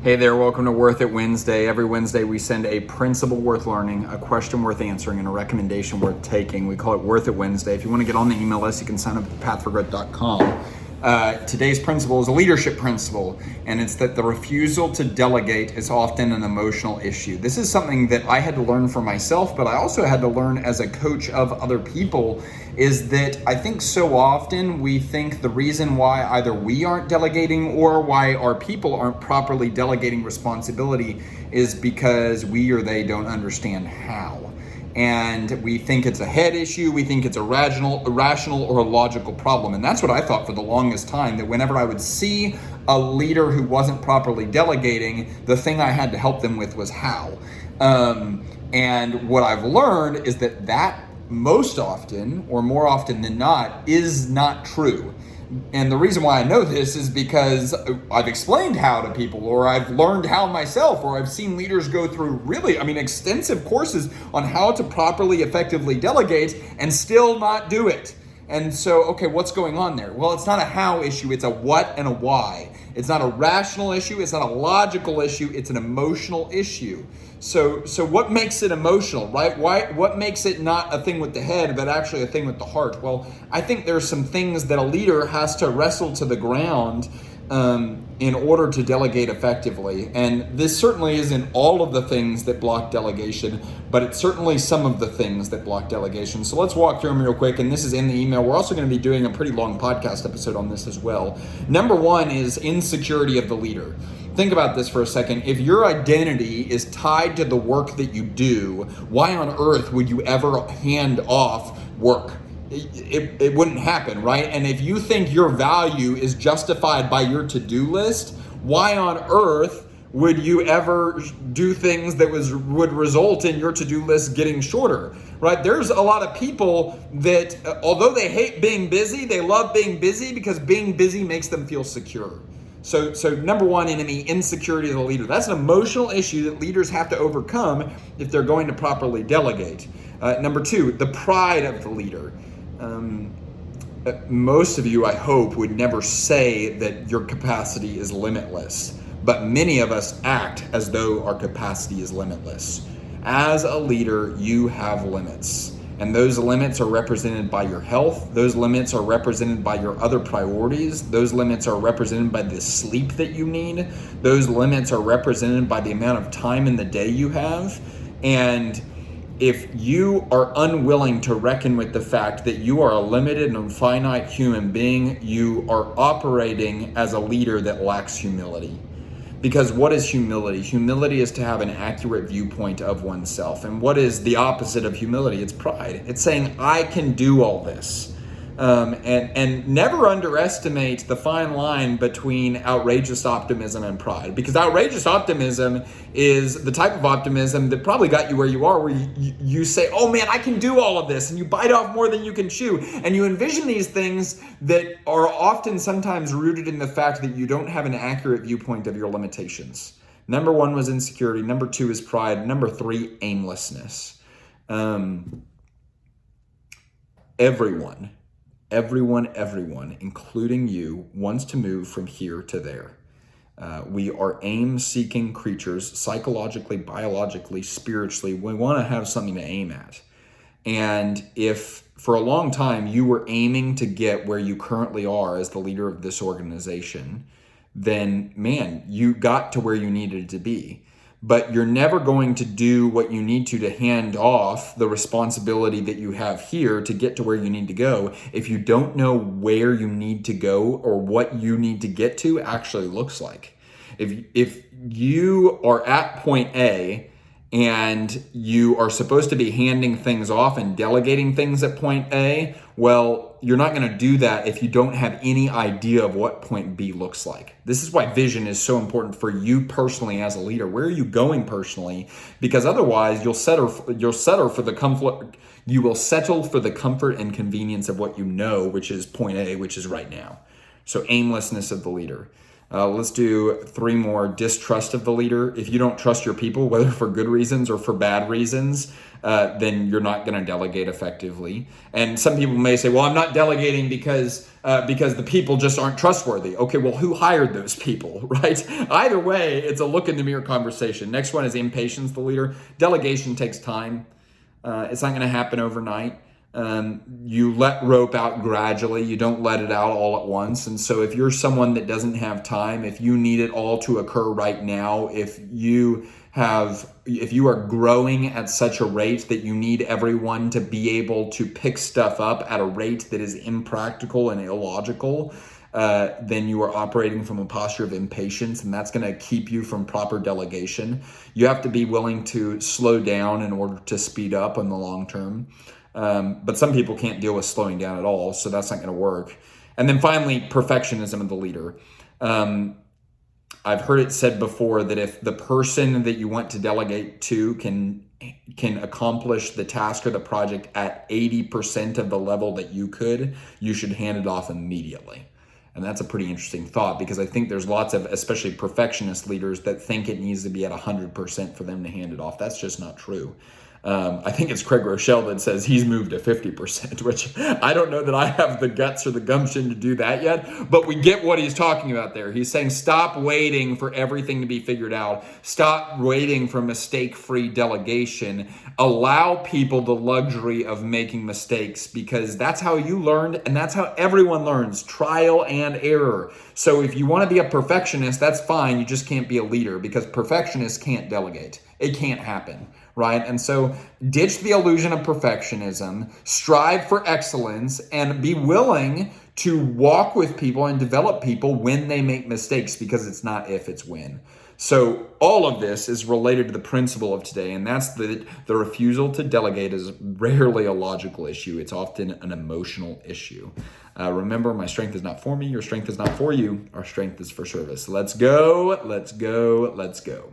Hey there, welcome to Worth It Wednesday. Every Wednesday we send a principle worth learning, a question worth answering, and a recommendation worth taking. We call it Worth It Wednesday. If you want to get on the email list, you can sign up at pathforgrowth.com. Today's principle is a leadership principle, and it's that the refusal to delegate is often an emotional issue. This is something that I had to learn for myself, but I also had to learn as a coach of other people, is that I think so often we think the reason why either we aren't delegating or why our people aren't properly delegating responsibility is because we or they don't understand how. And we think it's a head issue, we think it's a rational or a logical problem. And that's what I thought for the longest time, that whenever I would see a leader who wasn't properly delegating, the thing I had to help them with was how. And what I've learned is that most often, or more often than not, is not true. And the reason why I know this is because I've explained how to people, or I've learned how myself, or I've seen leaders go through extensive courses on how to properly, effectively delegate and still not do it. And so, okay, what's going on there? Well, it's not a how issue, it's a what and a why. It's not a rational issue, it's not a logical issue, it's an emotional issue. So what makes it emotional, right? What makes it not a thing with the head, but actually a thing with the heart? Well, I think there's some things that a leader has to wrestle to the ground in order to delegate effectively. And this certainly isn't all of the things that block delegation, but it's certainly some of the things that block delegation. So let's walk through them real quick. And this is in the email. We're also going to be doing a pretty long podcast episode on this as well. Number one is insecurity of the leader. Think about this for a second. If your identity is tied to the work that you do, why on earth would you ever hand off work? It wouldn't happen, right? And if you think your value is justified by your to-do list, why on earth would you ever do things that would result in your to-do list getting shorter, right? There's a lot of people that, although they hate being busy, they love being busy because being busy makes them feel secure. So number one enemy, insecurity of the leader. That's an emotional issue that leaders have to overcome if they're going to properly delegate. Number two, the pride of the leader. Most of you, I hope, would never say that your capacity is limitless, but many of us act as though our capacity is limitless. As a leader, you have limits. And those limits are represented by your health. Those limits are represented by your other priorities. Those limits are represented by the sleep that you need. Those limits are represented by the amount of time in the day you have. And if you are unwilling to reckon with the fact that you are a limited and finite human being, you are operating as a leader that lacks humility. Because what is humility? Humility is to have an accurate viewpoint of oneself. And what is the opposite of humility? It's pride. It's saying, I can do all this. And never underestimate the fine line between outrageous optimism and pride. Because outrageous optimism is the type of optimism that probably got you where you are, where you say, oh man, I can do all of this. And you bite off more than you can chew. And you envision these things that are often sometimes rooted in the fact that you don't have an accurate viewpoint of your limitations. Number one was insecurity. Number two is pride. Number three, aimlessness. Everyone, including you, wants to move from here to there. We are aim-seeking creatures, psychologically, biologically, spiritually. We want to have something to aim at. And if for a long time you were aiming to get where you currently are as the leader of this organization, then man, you got to where you needed to be. But you're never going to do what you need to hand off the responsibility that you have here to get to where you need to go if you don't know where you need to go or what you need to get to actually looks like. If you are at point A and you are supposed to be handing things off and delegating things at point A, well, you're not going to do that if you don't have any idea of what point B looks like. This is why vision is so important for you personally as a leader. Where are you going personally? Because otherwise you'll settle for the comfort. You will settle for the comfort and convenience of what you know, which is point A, which is right now. So aimlessness of the leader. Let's do 3 more. Distrust of the leader. If you don't trust your people, whether for good reasons or for bad reasons, then you're not going to delegate effectively. And some people may say, well, I'm not delegating because the people just aren't trustworthy. Okay, well, who hired those people, right? Either way, it's a look in the mirror conversation. Next one is impatience, the leader. Delegation takes time. It's not going to happen overnight. You let rope out gradually. You don't let it out all at once. And so if you're someone that doesn't have time, if you need it all to occur right now, if you are growing at such a rate that you need everyone to be able to pick stuff up at a rate that is impractical and illogical, then you are operating from a posture of impatience, and that's going to keep you from proper delegation. You have to be willing to slow down in order to speed up in the long term. But some people can't deal with slowing down at all, so that's not going to work. And then finally, perfectionism of the leader. I've heard it said before that if the person that you want to delegate to can accomplish the task or the project at 80% of the level that you could, you should hand it off immediately. And that's a pretty interesting thought, because I think there's lots of, especially perfectionist leaders, that think it needs to be at 100% for them to hand it off. That's just not true. I think it's Craig Rochelle that says he's moved to 50%, which I don't know that I have the guts or the gumption to do that yet, but we get what he's talking about there. He's saying stop waiting for everything to be figured out. Stop waiting for mistake-free delegation. Allow people the luxury of making mistakes, because that's how you learned, and that's how everyone learns, trial and error. So if you want to be a perfectionist, that's fine. You just can't be a leader, because perfectionists can't delegate. It can't happen, right? And so ditch the illusion of perfectionism, strive for excellence, and be willing to walk with people and develop people when they make mistakes, because it's not if, it's when. So all of this is related to the principle of today, and that's the refusal to delegate is rarely a logical issue. It's often an emotional issue. Remember, my strength is not for me. Your strength is not for you. Our strength is for service. Let's go, let's go, let's go.